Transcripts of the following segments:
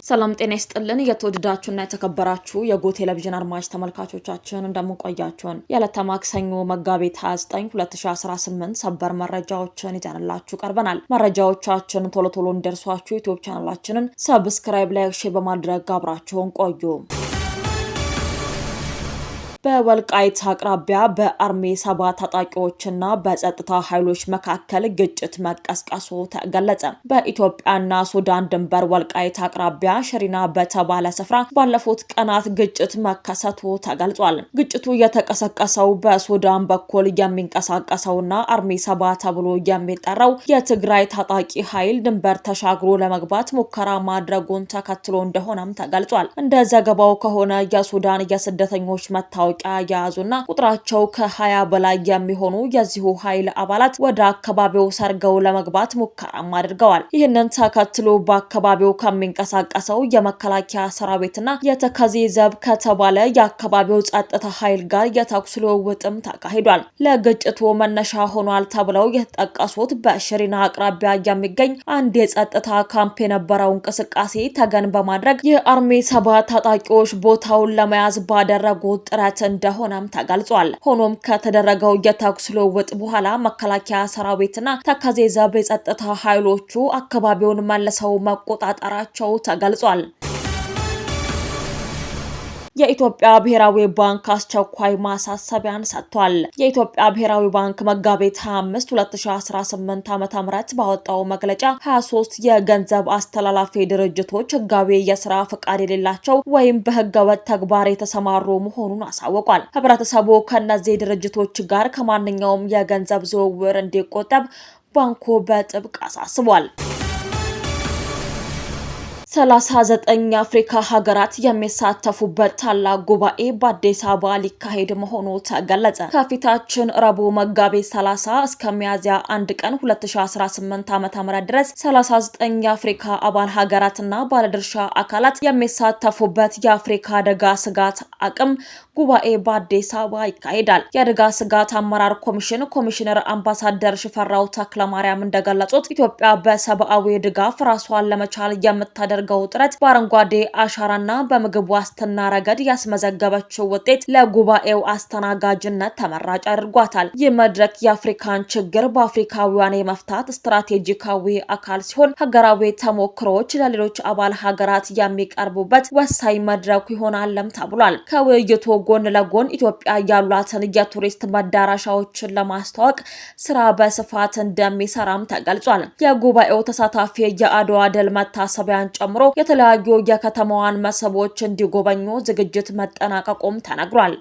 ሰላም ጤና ይስጥልን የተወደዳችሁና የተከበራችሁ የጎ ቴሌቪዥን አድማጭ ተመልካቾቻችን እንደምንቆያችሁን የዕለተ ማክሰኞ መጋቢት 29 2018 ሰበር መረጃዎችን ይዘንላችሁ ቀርበናል። መረጃዎቻችን ቶሎ እንዲደርሷችሁ ዩቲዩብ ቻናላችንን ሰብስክራይብ፣ ላይክ፣ ሼር በማድረግ አብራችሁን ቆዩ። በወልቃይት አቅራቢያ በአርሜ 7 ታጣቂዎችና በጸጥታ ኃይሎች መካከል ግጭት መቀስቀሱ ተገለጸ። በኢትዮጵያና ሱዳን ድንበር ወልቃይት አቅራቢያ ሽሪና በተባለ ስፍራ ባለፉት ቀናት ግጭት መከሰቱ ተገልጿል። ግጭቱ የተቀሰቀሰው በሱዳን በኩል የሚንቀሳቀሰውና አርሜ 7 ተብሎ የሚጠራው የትግራይ ታጣቂ ኃይል ድንበር ተሻግሮ ለመግባት ሙከራ ማድረጉን ተከትሎ እንደሆነም ተገልጿል። እንደ ዘገባው ከሆነ የሱዳን የስደተኞች መታወቂያ ያያዙና ቁጥራቸው ከ20 በላይ የሚሆኑ የዚሁ ኃይል አባላት ወደ አካባቢው ሰርገው ለመግባት ሙከራም አድርገዋል። ይህንን ተከትሎ በአካባቢው ከሚንቀሳቀሰው የመከላከያ ሰራዊትና የተከዜ ዘብ ከተባለ የአካባቢው ጸጥታ ኃይል ጋር የተኩስ ልውውጥም ተካሂዷል። ለግጭቱ መነሻ ሆኗል ተብለው የተጠቀሱት በሽሪና አቅራቢያ የሚገኝ አንድ የጸጥታ ካምፕ የነበረው እንቅስቃሴ ተገን በማድረግ የአርሜ 7 ታጣቂዎች ቦታውን ለመያዝ ባደረጉት ጥረት እንደሆነም ተገልጿል። ሆኖም ከተደረገው የተኩስ ልውውጥ በኋላ መከላከያ ሰራዊትና ተከዜ ዘብ የጸጥታ ኃይሎቹ አካባቢውን መልሰው መቆጣጠራቸው ተገልጿል። የኢትዮጵያ ብሔራዊ ባንክ አስቸኳይ ማሳሰቢያን ሰጥቷል። የኢትዮጵያ ብሔራዊ ባንክ መጋቢት 25 2018 ዓ.ም ባወጣው መግለጫ 23 የገንዘብ አስተላላፊ ድርጅቶች ህጋዊ የስራ ፍቃድ የሌላቸው ወይም በህገወጥ ተግባር የተሰማሩ መሆኑን አሳውቋል። ህብረተሰቡ ከነዚህ ድርጅቶች ጋር ከማንኛውም የገንዘብ ዝውውር እንዲቆጠብ ባንኩ በጥብቅ አሳስቧል። 39 የአፍሪካ ሀገራት የሚሳተፉበት ታላቅ ጉባኤ በአዲስ አበባ ሊካሄድ መሆኑ ተገለጸ። ከፊታችን ረቡዕ መጋቢት 30 እስከ ሚያዝያ 1 ቀን 2018 ዓ.ም ድረስ 39 የአፍሪካ አባል ሀገራትና ባለድርሻ አካላት የሚሳተፉበት የአፍሪካ አደጋ ስጋት አቅም ጉባኤ በአዲስ አበባ ይካሄዳል። የአደጋ ስጋት አመራር ኮሚሽን ኮሚሽነር አምባሳደር ሽፈራው ተክለማርያም እንደገለጹት ኢትዮጵያ በሰብአዊ ድጋፍ ራሷን ለመቻል የምታደርገው ጥረት በአረንጓዴ አሻራና በምግብ ዋስትና ረገድ ያስመዘገበችው ውጤት ለጉባኤው አስተናጋጅነት ተመራጭ አድርጓታል። ይህ መድረክ የአፍሪካን ችግር በአፍሪካውያን የመፍታት ስትራቴጂካዊ አካል ሲሆን ሀገራዊ ተሞክሮዎች ለሌሎች አባል ሀገራት የሚቀርቡበት ወሳኝ መድረክ ይሆናልም ተብሏል። ከውይይቱ ጎን ለጎን ኢትዮጵያ ያሏትን የቱሪስት መዳረሻዎችን ለማስተዋወቅ ስራ በስፋት እንደሚሰራም ተገልጿል። የጉባኤው ተሳታፊ የአድዋ ድል መታሰቢያን ጨምሮ የተለያዩ የከተማዋን መስህቦች እንዲጎበኙ ዝግጅት መጠናቀቁም ተነግሯል።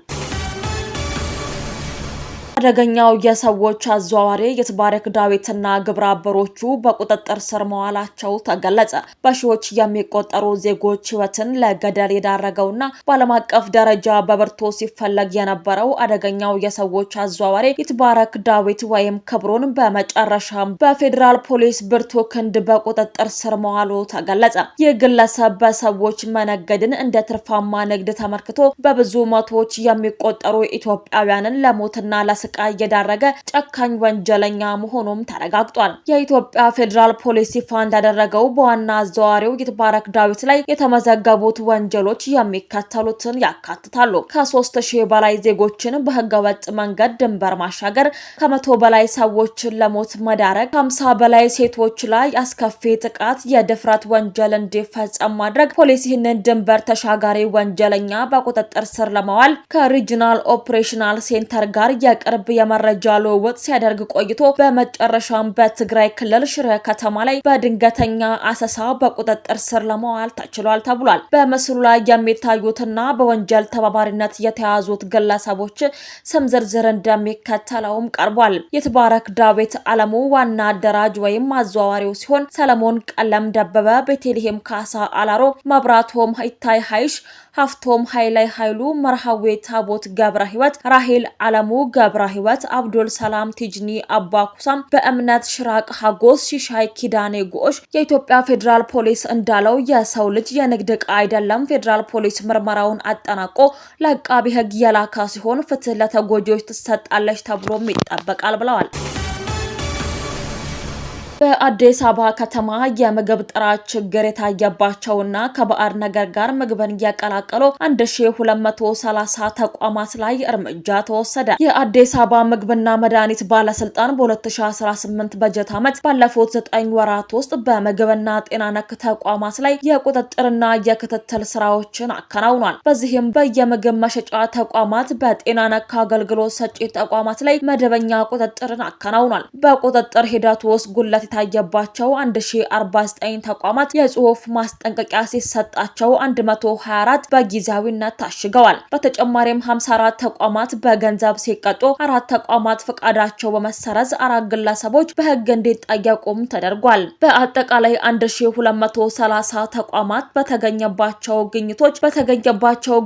አደገኛው የሰዎች አዘዋዋሪ ይትባረክ ዳዊትና ግብረ አበሮቹ በቁጥጥር ስር መዋላቸው ተገለጸ። በሺዎች የሚቆጠሩ ዜጎች ህይወትን ለገደል የዳረገውና በዓለም አቀፍ ደረጃ በብርቱ ሲፈለግ የነበረው አደገኛው የሰዎች አዘዋዋሪ ይትባረክ ዳዊት ወይም ክብሩን በመጨረሻም በፌዴራል ፖሊስ ብርቱ ክንድ በቁጥጥር ስር መዋሉ ተገለጸ። ይህ ግለሰብ በሰዎች መነገድን እንደ ትርፋማ ንግድ ተመልክቶ በብዙ መቶዎች የሚቆጠሩ ኢትዮጵያውያንን ለሞትና ለስቃይ የዳረገ ጨካኝ ወንጀለኛ መሆኑም ተረጋግጧል። የኢትዮጵያ ፌዴራል ፖሊስ ይፋ እንዳደረገው በዋና አዘዋዋሪው ይትባረክ ዳዊት ላይ የተመዘገቡት ወንጀሎች የሚከተሉትን ያካትታሉ። ከ3000 በላይ ዜጎችን በህገወጥ መንገድ ድንበር ማሻገር፣ ከ100 በላይ ሰዎችን ለሞት መዳረግ፣ 50 በላይ ሴቶች ላይ አስከፊ ጥቃት፣ የድፍረት ወንጀል እንዲፈጸም ማድረግ። ፖሊስ ይህንን ድንበር ተሻጋሪ ወንጀለኛ በቁጥጥር ስር ለማዋል ከሪጂናል ኦፕሬሽናል ሴንተር ጋር የቅርብ የመረጃ ልውውጥ ሲያደርግ ቆይቶ በመጨረሻም በትግራይ ክልል ሽረ ከተማ ላይ በድንገተኛ አሰሳ በቁጥጥር ስር ለማዋል ተችሏል ተብሏል። በምስሉ ላይ የሚታዩትና በወንጀል ተባባሪነት የተያዙት ግለሰቦች ስም ዝርዝር እንደሚከተለውም ቀርቧል። ይትባረክ ዳዊት አለሙ ዋና አደራጅ ወይም አዘዋዋሪው ሲሆን ሰለሞን ቀለም ደበበ፣ ቤተልሔም ካሳ አላሮ፣ መብራቶም ሀይታይ ሀይሽ፣ ሀፍቶም ኃይላይ ኃይሉ፣ መርሃዌ ታቦት ገብረ ህይወት፣ ራሄል አለሙ ገብረ ህይወት፣ አብዱል ሰላም ቲጅኒ አባኩሳም፣ በእምነት ሽራቅ ሀጎስ፣ ሲሻይ ኪዳኔ ጎሽ። የኢትዮጵያ ፌዴራል ፖሊስ እንዳለው የሰው ልጅ የንግድ ዕቃ አይደለም። ፌዴራል ፖሊስ ምርመራውን አጠናቆ ለአቃቢ ህግ የላካ ሲሆን ፍትህ ለተጎጂዎች ትሰጣለች ተብሎም ይጠበቃል ብለዋል። በአዲስ አበባ ከተማ የምግብ ጥራት ችግር የታየባቸውና ከባዕድ ነገር ጋር ምግብን እያቀላቀሉ 1230 ተቋማት ላይ እርምጃ ተወሰደ። የአዲስ አበባ ምግብና መድኃኒት ባለስልጣን በ2018 በጀት ዓመት ባለፉት 9 ወራት ውስጥ በምግብና ጤና ነክ ተቋማት ላይ የቁጥጥርና የክትትል ስራዎችን አከናውኗል። በዚህም በየምግብ መሸጫ ተቋማት፣ በጤና ነክ አገልግሎት ሰጪ ተቋማት ላይ መደበኛ ቁጥጥርን አከናውኗል። በቁጥጥር ሂደቱ ውስጥ ጉለት የታየባቸው 1049 ተቋማት የጽሁፍ ማስጠንቀቂያ ሲሰጣቸው 124 በጊዜያዊነት ታሽገዋል። በተጨማሪም 54 ተቋማት በገንዘብ ሲቀጡ፣ 4 ተቋማት ፈቃዳቸው በመሰረዝ 4 ግለሰቦች በህግ እንዲጠየቁም ተደርጓል። በአጠቃላይ 1230 ተቋማት በተገኘባቸው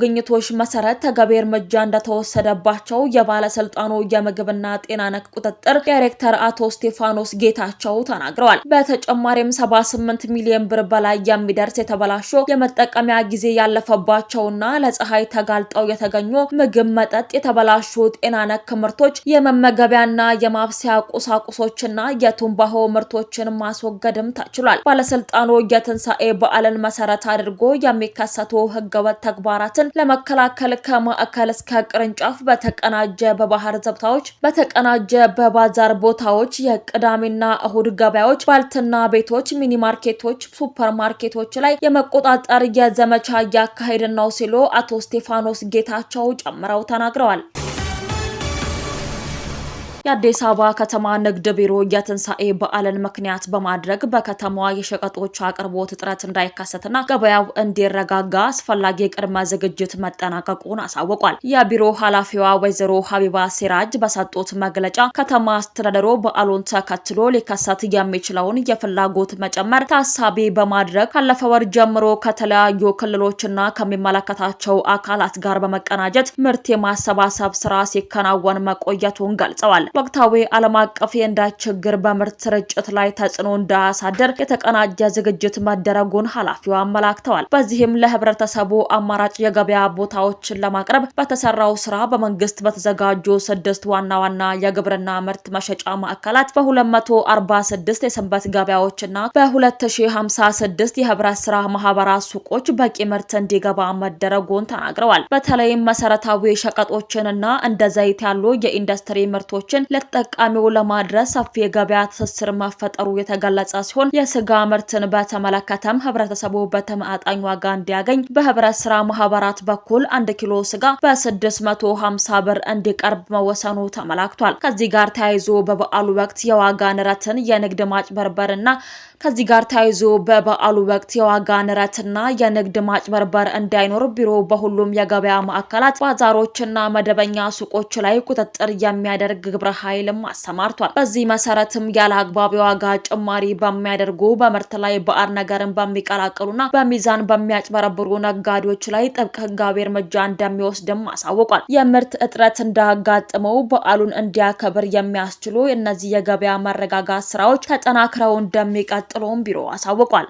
ግኝቶች መሰረት ተገቢ እርምጃ እንደተወሰደባቸው የባለስልጣኑ የምግብና ጤና ነክ ቁጥጥር ዳይሬክተር አቶ ስቴፋኖስ ጌታቸው ተናግረዋል። በተጨማሪም 78 ሚሊዮን ብር በላይ የሚደርስ የተበላሹ የመጠቀሚያ ጊዜ ያለፈባቸውና ለፀሐይ ተጋልጠው የተገኙ ምግብ፣ መጠጥ፣ የተበላሹ ጤና ነክ ምርቶች፣ የመመገቢያና የማብሰያ ቁሳቁሶችና የቱንባሆ ምርቶችን ማስወገድም ተችሏል። ባለስልጣኑ የትንሳኤ በዓልን መሰረት አድርጎ የሚከሰቱ ህገወጥ ተግባራትን ለመከላከል ከማዕከል እስከ ቅርንጫፍ በተቀናጀ በባህር ዘብታዎች በተቀናጀ በባዛር ቦታዎች፣ የቅዳሜና እሁድ ገበያዎች፣ ባልትና ቤቶች፣ ሚኒ ማርኬቶች፣ ሱፐር ማርኬቶች ላይ የመቆጣጠር የዘመቻ እያካሄድን ነው ሲሉ አቶ ስቴፋኖስ ጌታቸው ጨምረው ተናግረዋል። የአዲስ አበባ ከተማ ንግድ ቢሮ የትንሳኤ በዓልን ምክንያት በማድረግ በከተማዋ የሸቀጦች አቅርቦት እጥረት እንዳይከሰትና ገበያው እንዲረጋጋ አስፈላጊ ቅድመ ዝግጅት መጠናቀቁን አሳውቋል። የቢሮ ኃላፊዋ ወይዘሮ ሀቢባ ሲራጅ በሰጡት መግለጫ ከተማ አስተዳደሩ በዓሉን ተከትሎ ሊከሰት የሚችለውን የፍላጎት መጨመር ታሳቢ በማድረግ ካለፈው ወር ጀምሮ ከተለያዩ ክልሎችና ከሚመለከታቸው አካላት ጋር በመቀናጀት ምርት የማሰባሰብ ስራ ሲከናወን መቆየቱን ገልጸዋል። ወቅታዊ ዓለም አቀፍ የነዳጅ ችግር በምርት ስርጭት ላይ ተጽዕኖ እንዳያሳድር የተቀናጀ ዝግጅት መደረጉን ኃላፊዋ አመላክተዋል። በዚህም ለህብረተሰቡ አማራጭ የገበያ ቦታዎችን ለማቅረብ በተሰራው ስራ በመንግስት በተዘጋጁ 6 ዋና የግብርና ምርት መሸጫ ማዕከላት በ246 የሰንበት ገበያዎችና በ2056 የህብረት ስራ ማህበራት ሱቆች በቂ ምርት እንዲገባ መደረጉን ተናግረዋል። በተለይም መሰረታዊ ሸቀጦችንና እንደ ዘይት ያሉ የኢንዱስትሪ ምርቶችን ለተጠቃሚው ለማድረስ ሰፊ የገበያ ትስስር መፈጠሩ የተገለጸ ሲሆን የስጋ ምርትን በተመለከተም ህብረተሰቡ በተመጣጣኝ ዋጋ እንዲያገኝ በህብረት ስራ ማህበራት በኩል 1 ኪሎ ስጋ በ650 ብር እንዲቀርብ መወሰኑ ተመላክቷል። ከዚህ ጋር ተያይዞ በበዓሉ ወቅት የዋጋ ንረትን የንግድ ማጭበርበርና የንግድ ማጭበርበር እንዳይኖር ቢሮ በሁሉም የገበያ ማዕከላት፣ ባዛሮችና መደበኛ ሱቆች ላይ ቁጥጥር የሚያደርግ ግብረ ኃይልም አሰማርቷል። በዚህ መሰረትም ያለ አግባብ የዋጋ ጭማሪ በሚያደርጉ፣ በምርት ላይ ባዕድ ነገርን በሚቀላቅሉና በሚዛን በሚያጭበረብሩ ነጋዴዎች ላይ ጥብቅ ህጋዊ እርምጃ እንደሚወስድም አሳውቋል። የምርት እጥረት እንዳያጋጥመው በዓሉን እንዲያከብር የሚያስችሉ እነዚህ የገበያ መረጋጋት ስራዎች ተጠናክረው እንደሚቀጥሉም ቢሮ አሳውቋል።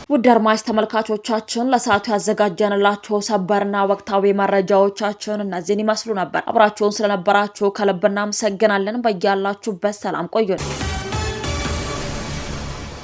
ውድ አድማጭ ተመልካቾቻችን ለሰዓቱ ያዘጋጀንላችሁ ሰበርና ወቅታዊ መረጃዎቻችን እነዚህን ይመስሉ ነበር። አብራችሁን ስለነበራችሁ ከልብ እናመሰግናለን። በያላችሁበት ሰላም ቆዩን።